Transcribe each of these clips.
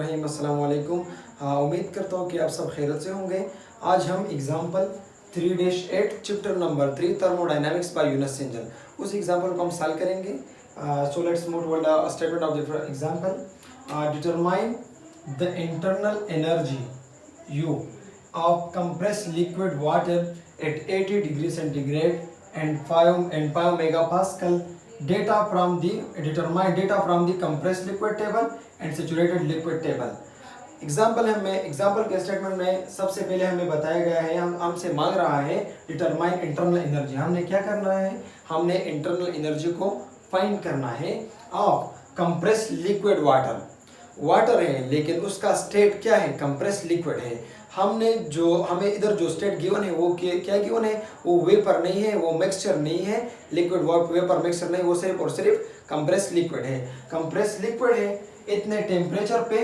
अस्सलाम वालेकुम। उम्मीद करता हूँ कि आप सब खैरियत से होंगे। आज हम example 3-8 chapter number 3 thermodynamics by Yunus Cengel उस एग्जाम्पल को हम सॉल्व करेंगे। So let's move toward the statement of the example. Determine the internal energy U of compressed liquid water at 80 degrees centigrade and 5 megapascal. Determine data from the compressed liquid table and saturated liquid table. Example के statement में सबसे पहले हमें बताया गया है, हमसे मांग रहा है डिटरमाइन इंटरनल एनर्जी। हमने क्या करना है, हमने इंटरनल एनर्जी को फाइंड करना है ऑफ कंप्रेस्ड लिक्विड वाटर है, लेकिन उसका स्टेट क्या है, कंप्रेस्ड लिक्विड है। हमें इधर जो स्टेट गिवन है वो क्या गिवन है, वो वेपर नहीं है, वो मिक्सचर नहीं है, लिक्विड वेपर मिक्सचर नहीं, वो सिर्फ और सिर्फ कंप्रेस्ड लिक्विड है। कंप्रेस्ड लिक्विड है इतने टेम्परेचर पे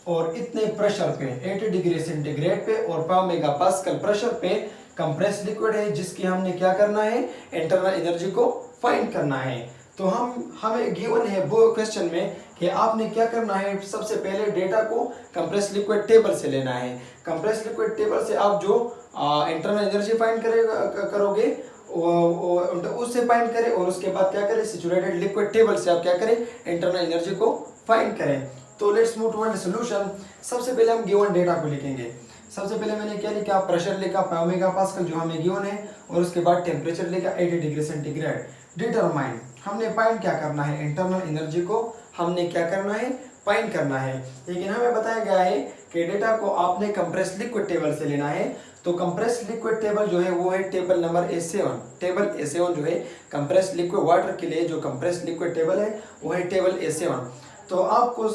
और इतने प्रेशर पे 80 डिग्री सेंटीग्रेड पे और 5 मेगापास्कल प्रेशर पे कंप्रेस्ड लिक्विड है, जिसकी हमने क्या करना है, इंटरनल एनर्जी को फाइंड करना है। तो हमें गिवन है वो क्वेश्चन में कि आपने क्या करना है, सबसे पहले डेटा को कंप्रेस्ड लिक्विड टेबल से लेना है। कंप्रेस्ड लिक्विड टेबल से आप जो इंटरनल एनर्जी फाइंड करोगे उससे फाइंड करें, और उसके बाद क्या करें, सैचुरेटेड लिक्विड टेबल से आप क्या करें, इंटरनल एनर्जी को फाइंड करें। तो लेट्स मूव टुवर्ड सॉल्यूशन। सबसे पहले हम गिवन डेटा को लिखेंगे। सबसे पहले मैंने क्या लिखा, प्रेशर लिखा 5 मेगापास्कल जो हमें गिवन है, और उसके बाद टेम्परेचर लिखा 80 डिग्री सेंटीग्रेड। डिटरमाइन, हमने फाइंड क्या करना है, इंटरनल एनर्जी को हमने क्या करना है, फाइंड करना है। लेकिन हमें बताया गया है कि डेटा को आपने कंप्रेस्ड लिक्विड टेबल से लेना है। तो कंप्रेस्ड लिक्विड टेबल जो है वो है table number A7। Table A7 जो है कंप्रेस्ड लिक्विड वाटर के लिए जो कंप्रेस्ड लिक्विड टेबल है वो है टेबल A7। तो आपको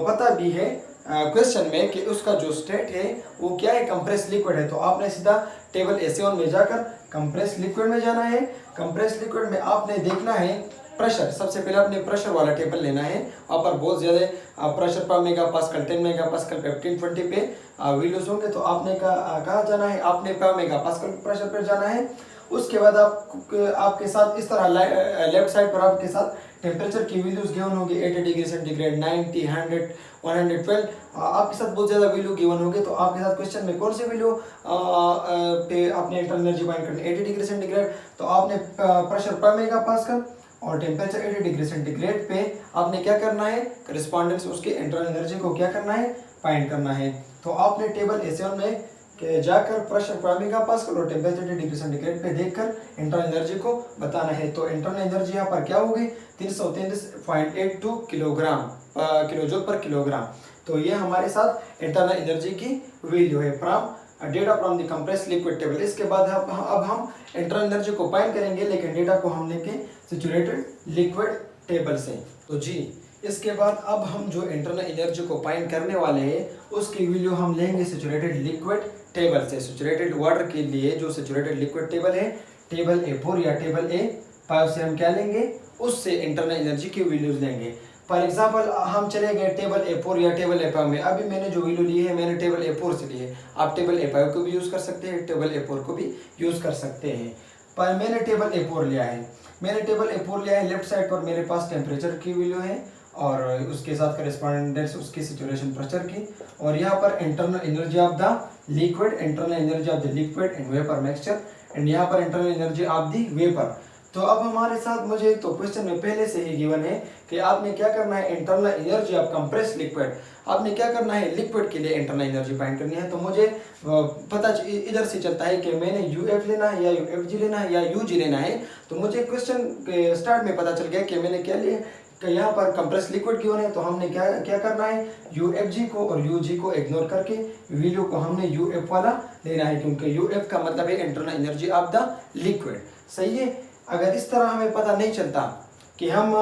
पता भी है क्वेश्चन में कि उसका जो स्टेट है वो क्या है, कंप्रेस्ड लिक्विड है। तो आपने सीधा टेबल A7 में जाकर कंप्रेस्ड लिक्विड में जाना है। कंप्रेस्ड लिक्विड में आपने देखना है प्रेशर। सबसे पहले आपने प्रेशर वाला टेबल लेना है। वहाँ पर बहुत ज़्यादा प्रेशर 5 मेगापास्कल, 10 मेगापास्कल, 15, 20 पे वैल्यूज होंगे। तो आपने कहाँ जाना है, आपने 5 मेगापास्कल प्रेशर पर जाना है। उसके बाद आपके साथ इस तरह लेफ्ट साइड पर आपके साथ टेम्परेचर की वैल्यूज गिवन होगी 80 डिग्री सेंटीग्रेड, 90, 100, 112। आपके साथ बहुत ज़्यादा वैल्यू गिवन होगी। तो आपके साथ क्वेश्चन में कौन सी वैल्यू पे आपने इंटरनल एनर्जी फाइंड करनी, 80 डिग्री सेंटीग्रेड। तो आपने प्रेशर 5 मेगापास्कल और टेम्परेचर 80 डिग्री सेंटीग्रेड पे आपने क्या करना है, करस्पॉन्डेंस उसके इंटरनल एनर्जी को क्या करना है, फाइंड करना है। तो आपने टेबल A7 में जाकर प्रेशर 5 मेगापास्कल और टेम्परेचर 80 डिग्री सेंटीग्रेड पे देखकर इंटरनल एनर्जी को बताना है। तो इंटरनल एनर्जी यहाँ पर क्या होगी, 333.82 किलोजूल पर किलोग्राम। तो ये हमारे साथ इंटरनल एनर्जी की वैल्यू है from data from the compressed liquid table. इसके बाद अब हम इंटरनल एनर्जी को फाइंड करेंगे, लेकिन डेटा को हम लेंगे सैचुरेटेड लिक्विड टेबल से। तो जी इसके बाद अब हम जो इंटरनल एनर्जी को फाइंड करने वाले हैं उसकी वैल्यू हम लेंगे सैचुरेटेड लिक्विड टेबल से। सैचुरेटेड वाटर के लिए जो सैचुरेटेड लिक्विड टेबल है, टेबल A4 या टेबल A5 से हम क्या लेंगे, उससे इंटरनल एनर्जी की वैल्यूज लेंगे। फॉर एग्जांपल हम चले गए टेबल A4 या टेबल A5 में। अभी मैंने जो वैल्यू ली है मैंने टेबल A4 से ली है। आप टेबल A5 को भी यूज़ कर सकते हैं, टेबल A4 को भी यूज़ कर सकते हैं। पर मैंने टेबल A4 लिया है। लेफ्ट साइड पर मेरे पास टेम्परेचर की वैल्यू है और उसके साथ करस्पॉन्डेंस उसकी सैचुरेशन प्रेशर की, और यहाँ पर internal energy of the liquid, internal energy of the liquid and vapour mixture, and यहाँ पर internal energy of the vapour. तो अब हमारे साथ मुझे तो क्वेश्चन में पहले से ही गिवन है कि आपने क्या करना है, internal energy of compressed liquid, आपने क्या करना है, लिक्विड के लिए इंटरनल एनर्जी फाइंड करनी है। तो मुझे पता इधर से चलता है कि मैंने UF लेना है या UFG लेना है या UG लेना है। तो मुझे क्वेश्चन के स्टार्ट में पता चल गया कि मैंने क्या लिया, कि यहाँ पर कंप्रेस्ड लिक्विड क्यों है। तो हमने क्या करना है, UFG को और UG को इग्नोर करके वैल्यू को हमने UF वाला लेना है, क्योंकि UF का मतलब है internal energy of the liquid. सही है। अगर इस तरह हमें पता नहीं चलता कि हम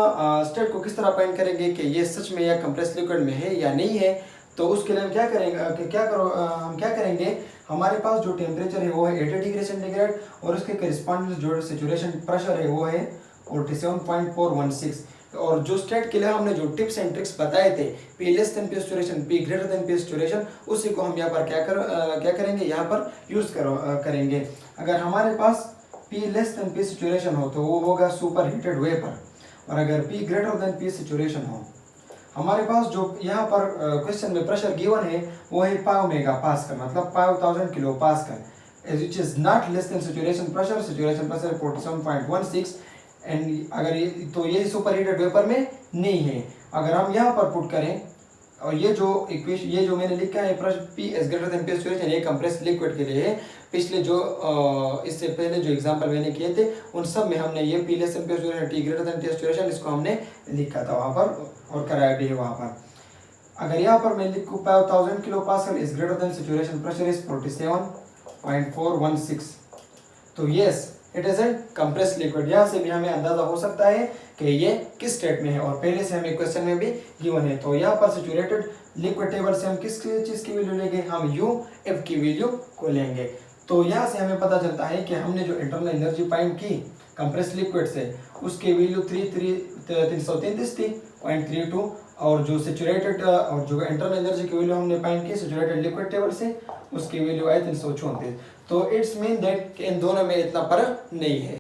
स्टेट को किस तरह फाइंड करेंगे कि ये सच में या कंप्रेस्ड लिक्विड में है या नहीं है, तो उसके लिए हम क्या करेंगे हम क्या करेंगे, हमारे पास जो टेम्परेचर है वो है 80 डिग्री सेंटीग्रेड और उसके करस्पॉन्डिंग जो सैचुरेशन प्रेशर है वो है 47.416। और जो स्टेट के लिए हमने जो टिप्स एंड ट्रिक्स बताए थे, P less than P saturation, P greater than P saturation, उसी को हम यहाँ पर क्या करेंगे, यहाँ पर यूज़ करेंगे। अगर हमारे पास P less than P saturation हो तो वो होगा सुपर हीटेड वेपर, और अगर P greater than P saturation हो हमारे पास जो यहाँ पर क्वेश्चन में प्रेशर गिवन है वो है 5 मेगा पास्कल, मतलब 5000 kilo pascal, which is not less than saturation pressure 47.16 and अगर ये तो ये सुपर हीटेड वेपर में नहीं है। अगर हम यहाँ पर पुट करें और ये जो मैंने लिखा है प्रश्न P is greater than P saturation, ये कंप्रेस लिक्विड के लिए है। पिछले जो इससे पहले जो एग्जांपल मैंने किए थे उन सब में हमने ये P less than P saturation, T greater than T saturation इसको हमने लिखा था वहाँ पर और कराया भी है वहाँ पर। अगर यहाँ पर मैं लिखूँ 5000 kilo pascal is greater than saturation pressure is 47.416, तो yes it is a compressed liquid. यहाँ से भी हमें अंदाजा हो सकता है कि ये किस स्टेट में है और पहले से हमें क्वेश्चन में भी गिवन है। तो यहाँ पर सैचुरेटेड लिक्विड टेबल से हम किस चीज़ की वैल्यू लेंगे, हम UF की वैल्यू को लेंगे। तो यहाँ से हमें पता चलता है कि हमने जो इंटरनल एनर्जी फाइंड की कंप्रेस्ड लिक्विड से उसकी वैल्यू 333 थी 0.32, और जो सैचुरेटेड और जो इंटरनल एनर्जी की वैल्यू हमने फाइंड की सैचुरेटेड लिक्विड टेबल से उसकी वैल्यू आई 334। तो इट्स मीन दैट इन दोनों में इतना फर्क नहीं है।